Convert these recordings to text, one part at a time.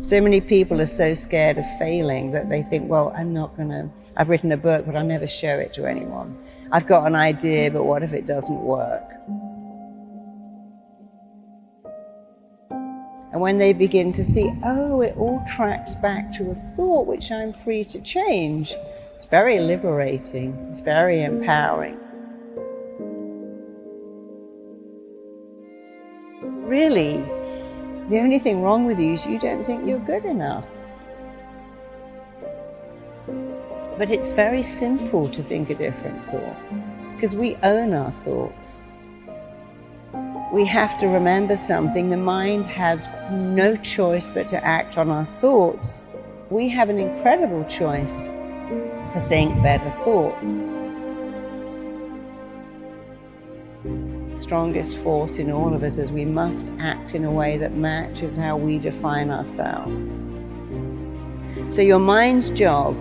So many people are so scared of failing that they think, well, I've written a book, but I'll never show it to anyone. I've got an idea, but what if it doesn't work? And when they begin to see, oh, it all tracks back to a thought which I'm free to change, it's very liberating, it's very empowering. Really, the only thing wrong with you is you don't think you're good enough. But it's very simple to think a different thought, because we own our thoughts. We have to remember something. The mind has no choice but to act on our thoughts. We have an incredible choice to think better thoughts. The strongest force in all of us is we must act in a way that matches how we define ourselves. So your mind's job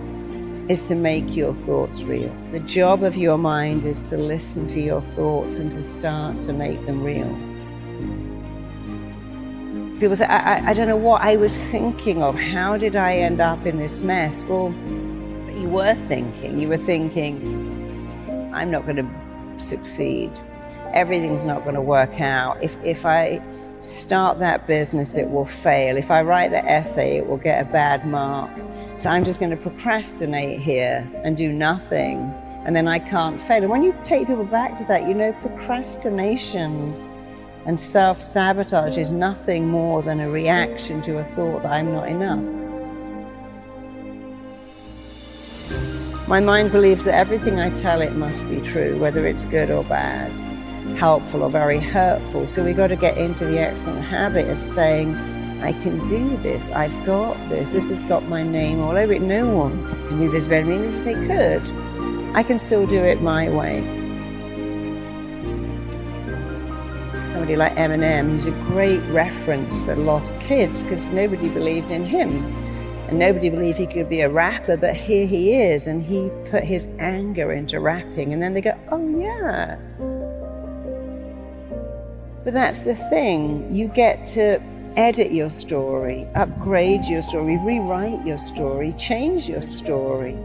is to make your thoughts real. The job of your mind is to listen to your thoughts and to start to make them real. People say, I don't know what I was thinking of. How did I end up in this mess? Well, you were thinking, I'm not going to succeed. Everything's not going to work out. If I start that business, it will fail. If I write the essay, it will get a bad mark. So I'm just going to procrastinate here and do nothing, and then I can't fail. And when you take people back to that, you know, procrastination and self-sabotage is nothing more than a reaction to a thought that I'm not enough. My mind believes that everything I tell it must be true, whether it's good or bad, helpful or very hurtful. So we've got to get into the excellent habit of saying, I can do this, I've got this has got my name all over it. No one can do this better than me. If they could, I can still do it my way. Somebody like Eminem, who's a great reference for lost kids, because nobody believed in him. And nobody believed he could be a rapper, but here he is, and he put his anger into rapping, and then they go, oh yeah. But that's the thing, you get to edit your story, upgrade your story, rewrite your story, change your story.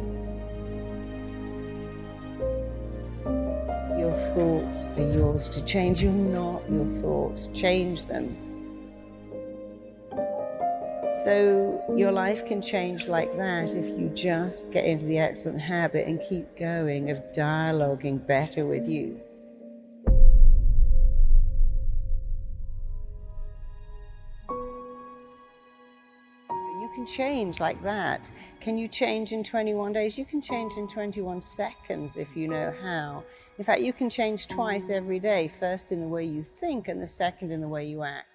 Your thoughts are yours to change. You're not your thoughts. Change them. So your life can change like that if you just get into the excellent habit and keep going of dialoguing better with you. You can change like that. Can you change in 21 days? You can change in 21 seconds if you know how. In fact, you can change twice every day, first in the way you think and the second in the way you act.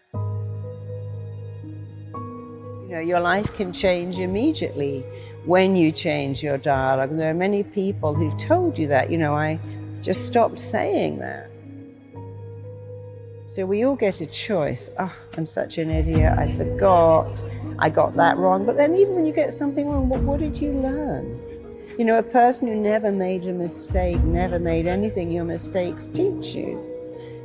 You know, your life can change immediately when you change your dialogue. And there are many people who've told you that. You know, I just stopped saying that. So we all get a choice. Oh, I'm such an idiot, I forgot, I got that wrong. But then even when you get something wrong, what did you learn? You know, a person who never made a mistake, never made anything, your mistakes teach you.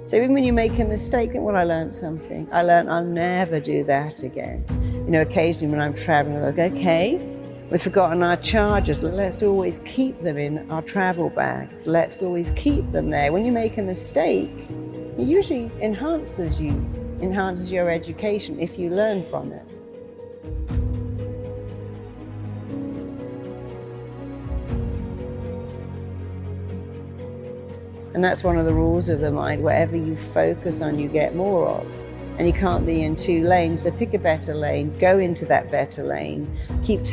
So even when you make a mistake, think, well, I learned something. I learned I'll never do that again. You know, occasionally when I'm traveling, I go, okay, we've forgotten our chargers. Let's always keep them in our travel bag. Let's always keep them there. When you make a mistake, it usually enhances your education if you learn from it. And that's one of the rules of the mind. Whatever you focus on, you get more of. And you can't be in two lanes. So pick a better lane, go into that better lane, keep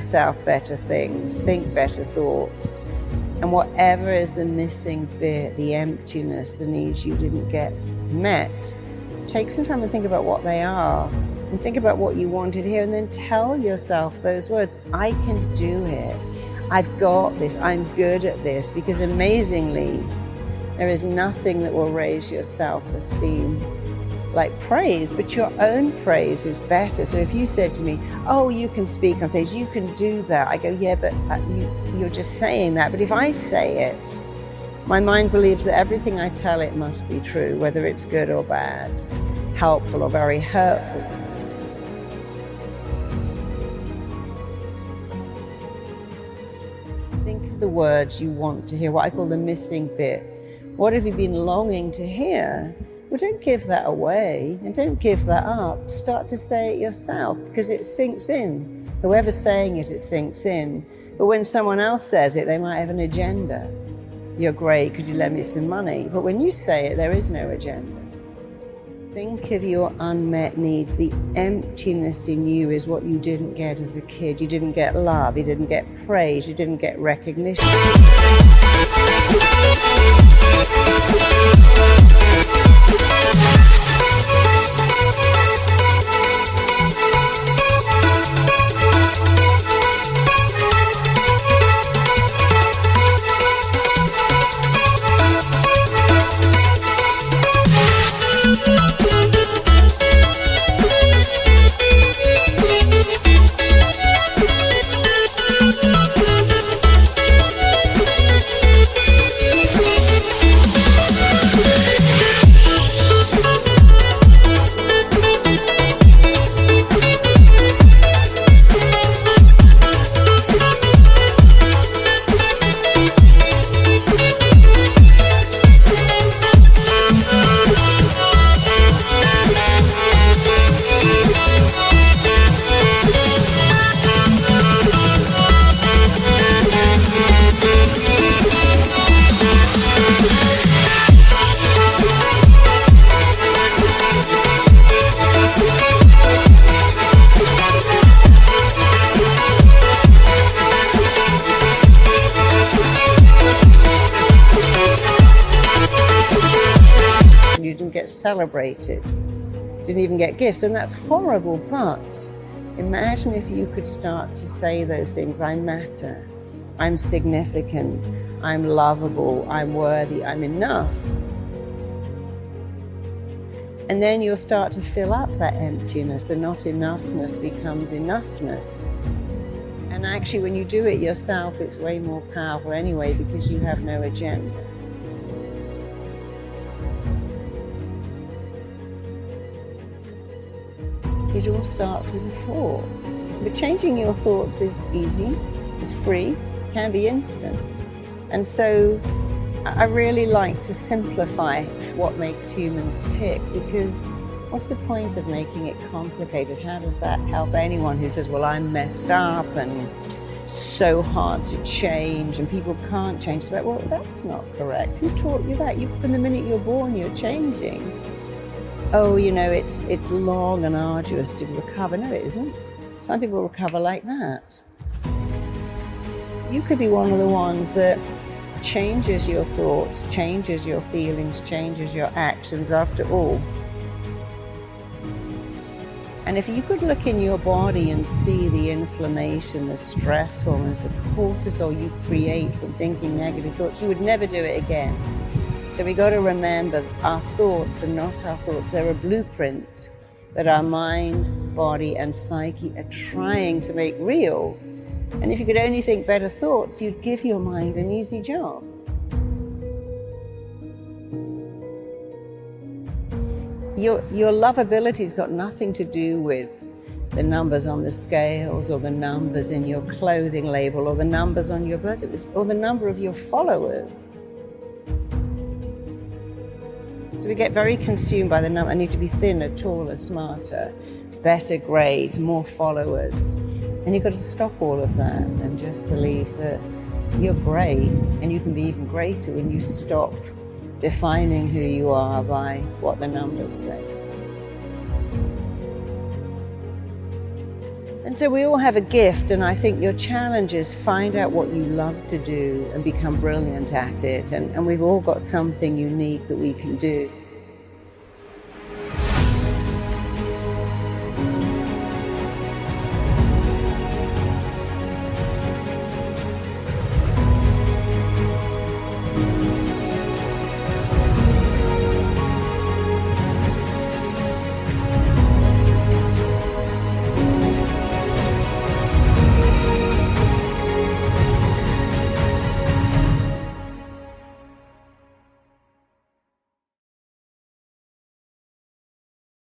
yourself better things, think better thoughts. And whatever is the missing bit, the emptiness, the needs you didn't get met, take some time and think about what they are, and think about what you wanted here, and then tell yourself those words. I can do it. I've got this. I'm good at this. Because amazingly, there is nothing that will raise your self-esteem like praise, but your own praise is better. So if you said to me, oh, you can speak on stage, you can do that, I go, yeah, but you're just saying that. But if I say it, my mind believes that everything I tell it must be true, whether it's good or bad, helpful or very hurtful. Think of the words you want to hear, what I call the missing bit. What have you been longing to hear? Well, don't give that away and don't give that up. Start to say it yourself, because it sinks in. Whoever's saying it, it sinks in. But when someone else says it, they might have an agenda. You're great, could you lend me some money? But when you say it, there is no agenda. Think of your unmet needs. The emptiness in you is what you didn't get as a kid. You didn't get love, you didn't get praise, you didn't get recognition. You didn't get celebrated, didn't even get gifts, and that's horrible. But imagine if you could start to say those things. I matter, I'm significant, I'm lovable, I'm worthy, I'm enough. And then you'll start to fill up that emptiness. The not enoughness becomes enoughness. And actually, when you do it yourself, it's way more powerful anyway, because you have no agenda. It all starts with a thought. But changing your thoughts is easy, is free, can be instant. And so I really like to simplify what makes humans tick, because what's the point of making it complicated? How does that help anyone who says, well, I'm messed up and so hard to change and people can't change? It's like, well, that's not correct. Who taught you that? From the minute you're born, you're changing. Oh, you know, it's long and arduous to recover. No, it isn't. Some people recover like that. You could be one of the ones that changes your thoughts, changes your feelings, changes your actions after all. And if you could look in your body and see the inflammation, the stress hormones, the cortisol you create from thinking negative thoughts, you would never do it again. So we got to remember our thoughts are not our thoughts. They're a blueprint that our mind, body, and psyche are trying to make real. And if you could only think better thoughts, you'd give your mind an easy job. Your lovability's got nothing to do with the numbers on the scales, or the numbers in your clothing label, or the numbers on your birth certificate, or the number of your followers. So we get very consumed by the number. I need to be thinner, taller, smarter, better grades, more followers. And you've got to stop all of that and just believe that you're great, and you can be even greater when you stop defining who you are by what the numbers say. And so we all have a gift, and I think your challenge is find out what you love to do and become brilliant at it. And we've all got something unique that we can do.